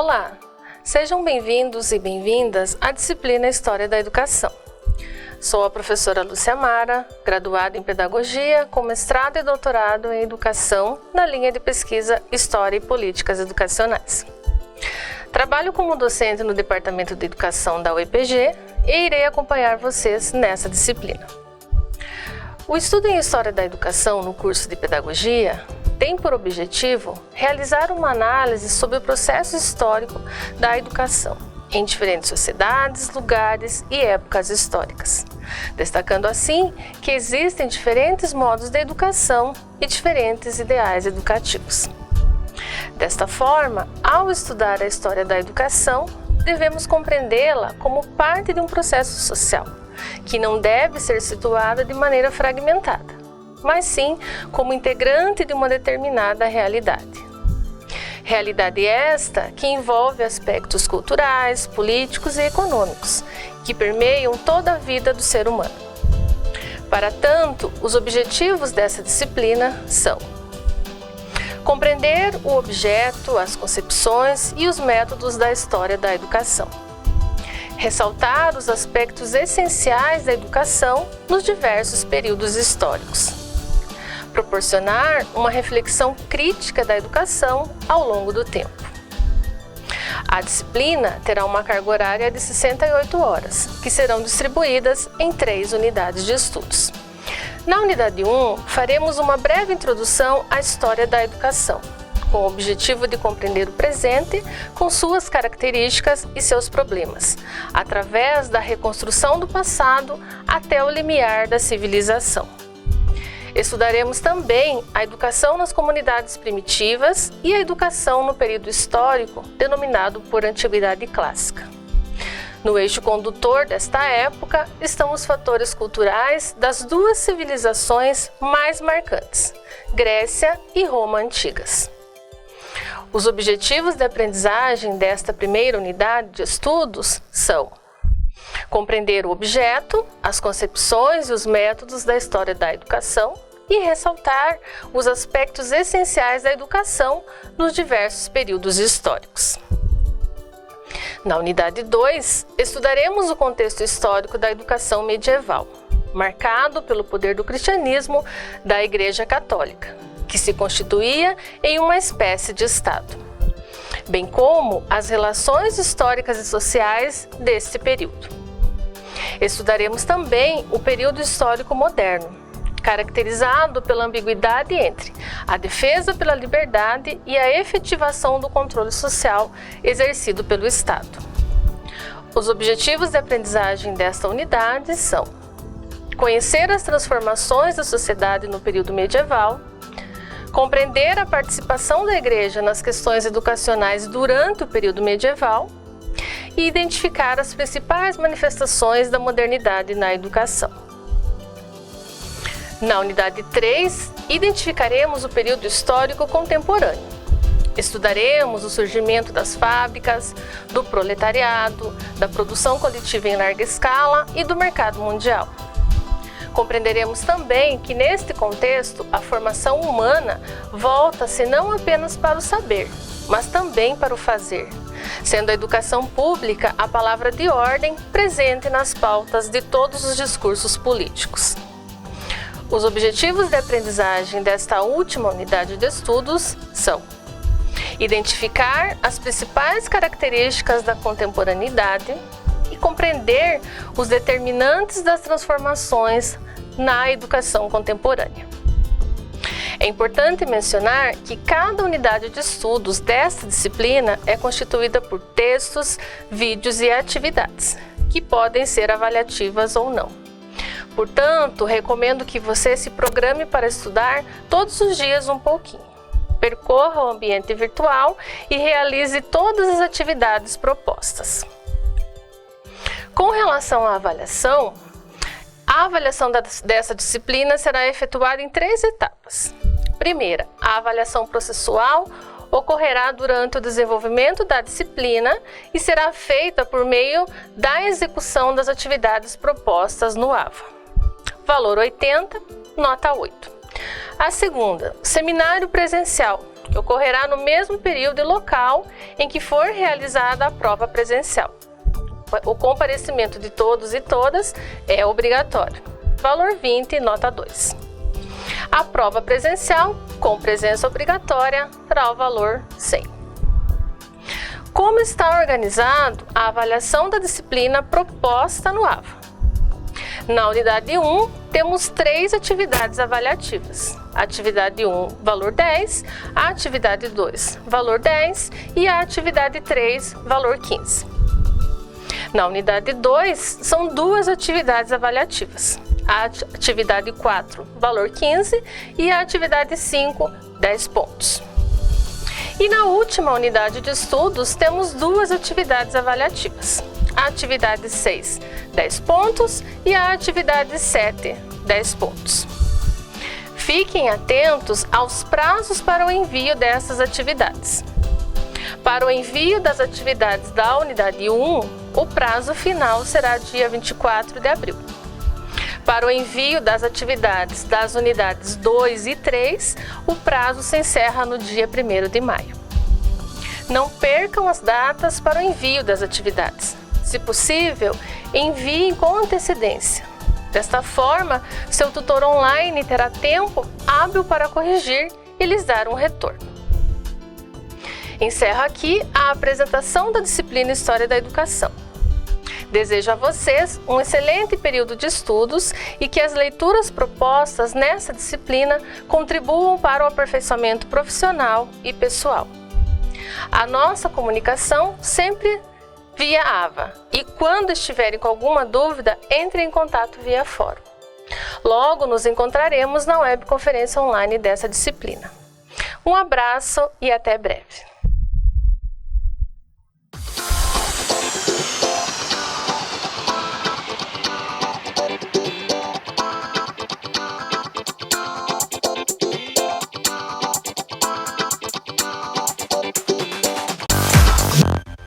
Olá, sejam bem-vindos e bem-vindas à disciplina História da Educação. Sou a professora Lúcia Mara, graduada em Pedagogia, com mestrado e doutorado em Educação na linha de pesquisa História e Políticas Educacionais. Trabalho como docente no Departamento de Educação da UEPG e irei acompanhar vocês nessa disciplina. O estudo em História da Educação no curso de Pedagogia tem por objetivo realizar uma análise sobre o processo histórico da educação em diferentes sociedades, lugares e épocas históricas, destacando assim que existem diferentes modos de educação e diferentes ideais educativos. Desta forma, ao estudar a história da educação, devemos compreendê-la como parte de um processo social, que não deve ser situada de maneira fragmentada, mas sim como integrante de uma determinada realidade. Realidade esta que envolve aspectos culturais, políticos e econômicos, que permeiam toda a vida do ser humano. Para tanto, os objetivos dessa disciplina são: compreender o objeto, as concepções e os métodos da história da educação. Ressaltar os aspectos essenciais da educação nos diversos períodos históricos. Proporcionar uma reflexão crítica da educação ao longo do tempo. A disciplina terá uma carga horária de 68 horas, que serão distribuídas em 3 unidades de estudos. Na unidade 1, faremos uma breve introdução à história da educação, com o objetivo de compreender o presente com suas características e seus problemas, através da reconstrução do passado até o limiar da civilização. Estudaremos também a educação nas comunidades primitivas e a educação no período histórico, denominado por Antiguidade Clássica. No eixo condutor desta época estão os fatores culturais das 2 civilizações mais marcantes, Grécia e Roma antigas. Os objetivos de aprendizagem desta primeira unidade de estudos são: compreender o objeto, as concepções e os métodos da história da educação e ressaltar os aspectos essenciais da educação nos diversos períodos históricos. Na unidade 2, estudaremos o contexto histórico da educação medieval, marcado pelo poder do cristianismo da Igreja Católica, que se constituía em uma espécie de Estado, bem como as relações históricas e sociais deste período. Estudaremos também o período histórico moderno, caracterizado pela ambiguidade entre a defesa pela liberdade e a efetivação do controle social exercido pelo Estado. Os objetivos de aprendizagem desta unidade são: conhecer as transformações da sociedade no período medieval, compreender a participação da Igreja nas questões educacionais durante o período medieval e identificar as principais manifestações da modernidade na educação. Na unidade 3, identificaremos o período histórico contemporâneo. Estudaremos o surgimento das fábricas, do proletariado, da produção coletiva em larga escala e do mercado mundial. Compreenderemos também que, neste contexto, a formação humana volta-se não apenas para o saber, mas também para o fazer, sendo a educação pública a palavra de ordem presente nas pautas de todos os discursos políticos. Os objetivos de aprendizagem desta última unidade de estudos são: identificar as principais características da contemporaneidade e compreender os determinantes das transformações na educação contemporânea. É importante mencionar que cada unidade de estudos desta disciplina é constituída por textos, vídeos e atividades, que podem ser avaliativas ou não. Portanto, recomendo que você se programe para estudar todos os dias um pouquinho. Percorra o ambiente virtual e realize todas as atividades propostas. Com relação à avaliação, a avaliação dessa disciplina será efetuada em 3 etapas. Primeira, a avaliação processual ocorrerá durante o desenvolvimento da disciplina e será feita por meio da execução das atividades propostas no AVA. Valor 80, nota 8. A segunda, seminário presencial, Ocorrerá no mesmo período e local em que for realizada a prova presencial. O comparecimento de todos e todas é obrigatório. Valor 20, nota 2. A prova presencial, com presença obrigatória, terá o valor 100. Como está organizado a avaliação da disciplina proposta no AVA? Na unidade 1, temos 3 atividades avaliativas. A atividade 1, valor 10, a atividade 2, valor 10 e a atividade 3, valor 15. Na unidade 2, são 2 atividades avaliativas. A atividade 4, valor 15 e a atividade 5, 10 pontos. E na última unidade de estudos, temos 2 atividades avaliativas. A atividade 6, 10 pontos e a atividade 7, 10 pontos. Fiquem atentos aos prazos para o envio dessas atividades. Para o envio das atividades da unidade 1, o prazo final será dia 24 de abril. Para o envio das atividades das unidades 2 e 3, o prazo se encerra no dia 1º de maio. Não percam as datas para o envio das atividades. Se possível, enviem com antecedência. Desta forma, seu tutor online terá tempo hábil para corrigir e lhes dar um retorno. Encerro aqui a apresentação da disciplina História da Educação. Desejo a vocês um excelente período de estudos e que as leituras propostas nessa disciplina contribuam para o aperfeiçoamento profissional e pessoal. A nossa comunicação sempre via AVA e quando estiverem com alguma dúvida, entrem em contato via fórum. Logo nos encontraremos na webconferência online dessa disciplina. Um abraço e até breve.